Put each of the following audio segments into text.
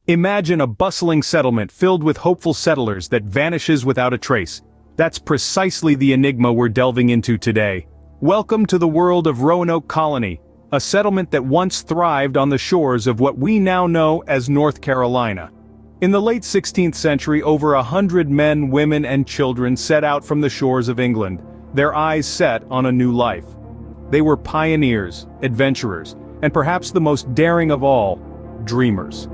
Imagine a bustling settlement filled with hopeful settlers that vanishes without a trace. That's precisely the enigma we're delving into today. Welcome to the world of Roanoke Colony, a settlement that once thrived on the shores of what we now know as North Carolina. In the late 16th century, over 100 men, women, and children set out from the shores of England, their eyes set on a new life. They were pioneers, adventurers, and perhaps the most daring of all, dreamers.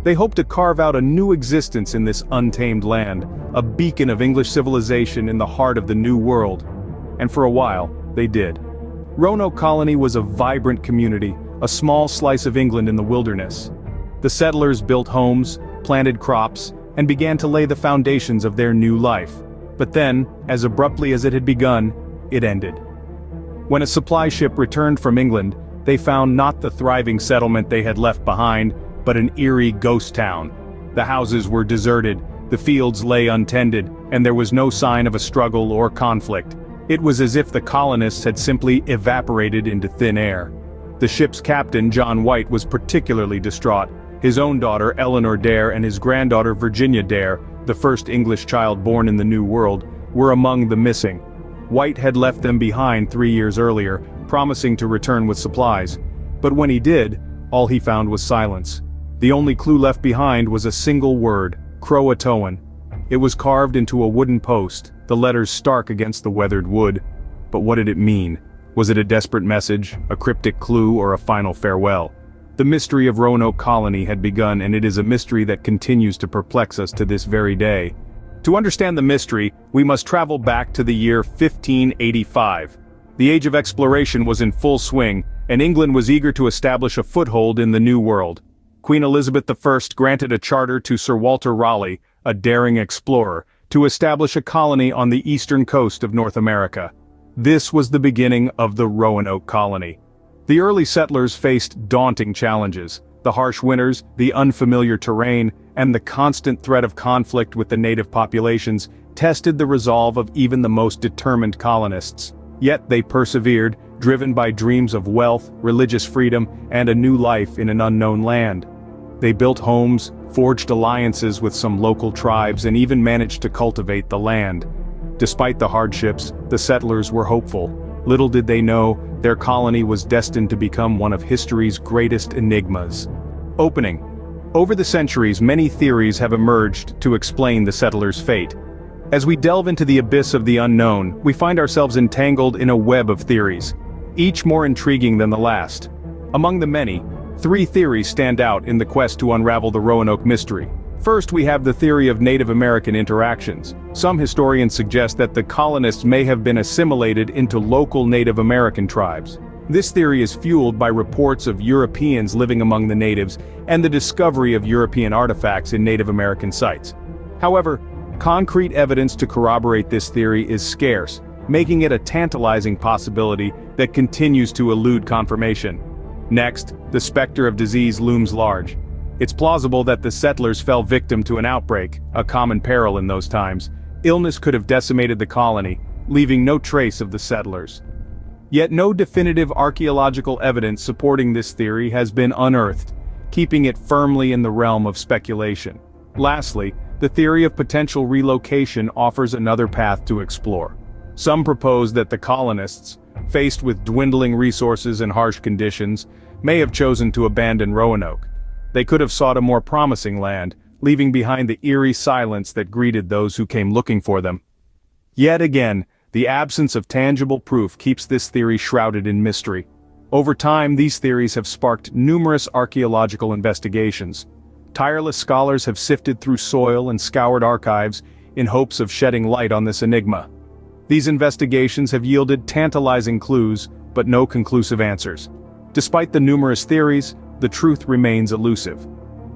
They hoped to carve out a new existence in this untamed land, a beacon of English civilization in the heart of the New World. And for a while, they did. Roanoke Colony was a vibrant community, a small slice of England in the wilderness. The settlers built homes, planted crops, and began to lay the foundations of their new life. But then, as abruptly as it had begun, it ended. When a supply ship returned from England, they found not the thriving settlement they had left behind, but an eerie ghost town. The houses were deserted, the fields lay untended, and there was no sign of a struggle or conflict. It was as if the colonists had simply evaporated into thin air. The ship's captain, John White, was particularly distraught. His own daughter, Eleanor Dare, and his granddaughter, Virginia Dare, the first English child born in the New World, were among the missing. White had left them behind 3 years earlier, promising to return with supplies. But when he did, all he found was silence. The only clue left behind was a single word, Croatoan. It was carved into a wooden post, the letters stark against the weathered wood. But what did it mean? Was it a desperate message, a cryptic clue, or a final farewell? The mystery of Roanoke Colony had begun, and it is a mystery that continues to perplex us to this very day. To understand the mystery, we must travel back to the year 1585. The age of exploration was in full swing, and England was eager to establish a foothold in the New World. Queen Elizabeth I granted a charter to Sir Walter Raleigh, a daring explorer, to establish a colony on the eastern coast of North America. This was the beginning of the Roanoke Colony. The early settlers faced daunting challenges: the harsh winters, the unfamiliar terrain, and the constant threat of conflict with the native populations tested the resolve of even the most determined colonists. Yet they persevered, driven by dreams of wealth, religious freedom, and a new life in an unknown land. They built homes, forged alliances with some local tribes, and even managed to cultivate the land. Despite the hardships, the settlers were hopeful. Little did they know, their colony was destined to become one of history's greatest enigmas. Opening. Over the centuries, many theories have emerged to explain the settlers' fate. As we delve into the abyss of the unknown, we find ourselves entangled in a web of theories, each more intriguing than the last. Among the many, 3 theories stand out in the quest to unravel the Roanoke mystery. First, we have the theory of Native American interactions. Some historians suggest that the colonists may have been assimilated into local Native American tribes. This theory is fueled by reports of Europeans living among the natives and the discovery of European artifacts in Native American sites. However, concrete evidence to corroborate this theory is scarce, making it a tantalizing possibility that continues to elude confirmation. Next, the specter of disease looms large. It's plausible that the settlers fell victim to an outbreak, a common peril in those times. Illness could have decimated the colony, leaving no trace of the settlers. Yet no definitive archaeological evidence supporting this theory has been unearthed, keeping it firmly in the realm of speculation. Lastly, the theory of potential relocation offers another path to explore. Some propose that the colonists, faced with dwindling resources and harsh conditions, may have chosen to abandon Roanoke. They could have sought a more promising land, leaving behind the eerie silence that greeted those who came looking for them. Yet again, the absence of tangible proof keeps this theory shrouded in mystery. Over time, these theories have sparked numerous archaeological investigations. Tireless scholars have sifted through soil and scoured archives in hopes of shedding light on this enigma. These investigations have yielded tantalizing clues, but no conclusive answers. Despite the numerous theories, the truth remains elusive.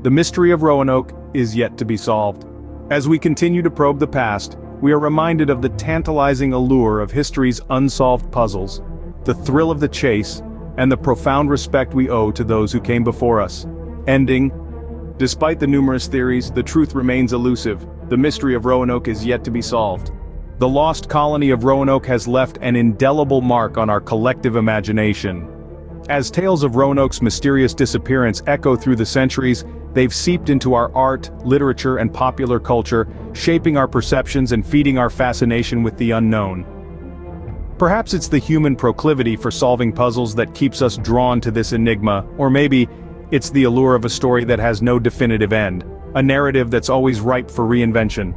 The mystery of Roanoke is yet to be solved. As we continue to probe the past, we are reminded of the tantalizing allure of history's unsolved puzzles, the thrill of the chase, and the profound respect we owe to those who came before us. Ending. Despite the numerous theories, the truth remains elusive. The mystery of Roanoke is yet to be solved. The lost colony of Roanoke has left an indelible mark on our collective imagination. As tales of Roanoke's mysterious disappearance echo through the centuries, they've seeped into our art, literature, and popular culture, shaping our perceptions and feeding our fascination with the unknown. Perhaps it's the human proclivity for solving puzzles that keeps us drawn to this enigma, or maybe it's the allure of a story that has no definitive end, a narrative that's always ripe for reinvention.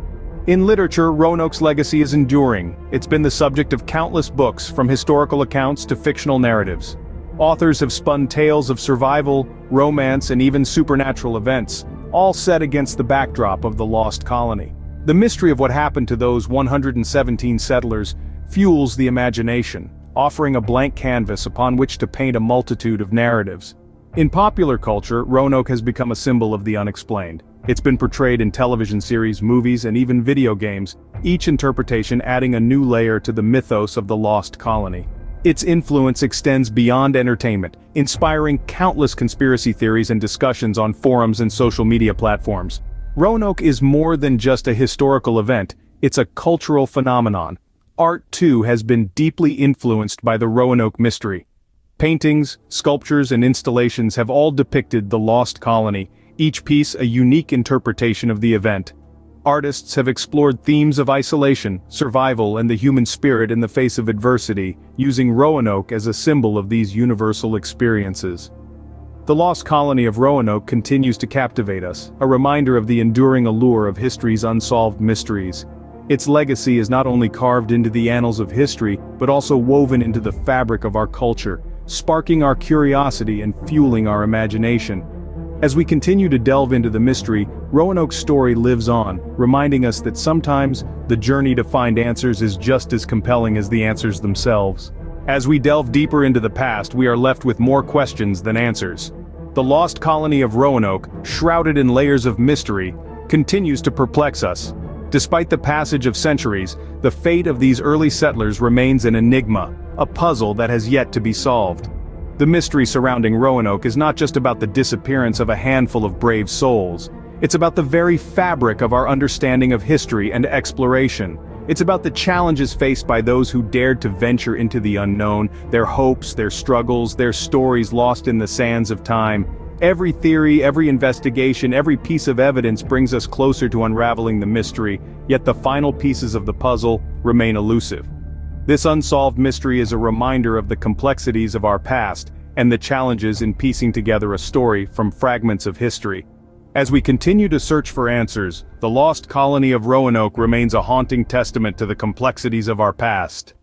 In literature, Roanoke's legacy is enduring. It's been the subject of countless books, from historical accounts to fictional narratives. Authors have spun tales of survival, romance, and even supernatural events, all set against the backdrop of the lost colony. The mystery of what happened to those 117 settlers fuels the imagination, offering a blank canvas upon which to paint a multitude of narratives. In popular culture, Roanoke has become a symbol of the unexplained. It's been portrayed in television series, movies, and even video games, each interpretation adding a new layer to the mythos of the lost colony. Its influence extends beyond entertainment, inspiring countless conspiracy theories and discussions on forums and social media platforms. Roanoke is more than just a historical event, it's a cultural phenomenon. Art, too, has been deeply influenced by the Roanoke mystery. Paintings, sculptures, and installations have all depicted the lost colony, each piece a unique interpretation of the event. Artists have explored themes of isolation, survival, and the human spirit in the face of adversity, using Roanoke as a symbol of these universal experiences. The lost colony of Roanoke continues to captivate us, a reminder of the enduring allure of history's unsolved mysteries. Its legacy is not only carved into the annals of history, but also woven into the fabric of our culture, sparking our curiosity and fueling our imagination. As we continue to delve into the mystery, Roanoke's story lives on, reminding us that sometimes the journey to find answers is just as compelling as the answers themselves. As we delve deeper into the past, we are left with more questions than answers. The lost colony of Roanoke, shrouded in layers of mystery, continues to perplex us. Despite the passage of centuries, the fate of these early settlers remains an enigma, a puzzle that has yet to be solved. The mystery surrounding Roanoke is not just about the disappearance of a handful of brave souls. It's about the very fabric of our understanding of history and exploration. It's about the challenges faced by those who dared to venture into the unknown, their hopes, their struggles, their stories lost in the sands of time. Every theory, every investigation, every piece of evidence brings us closer to unraveling the mystery, yet the final pieces of the puzzle remain elusive. This unsolved mystery is a reminder of the complexities of our past and the challenges in piecing together a story from fragments of history. As we continue to search for answers, the lost colony of Roanoke remains a haunting testament to the complexities of our past.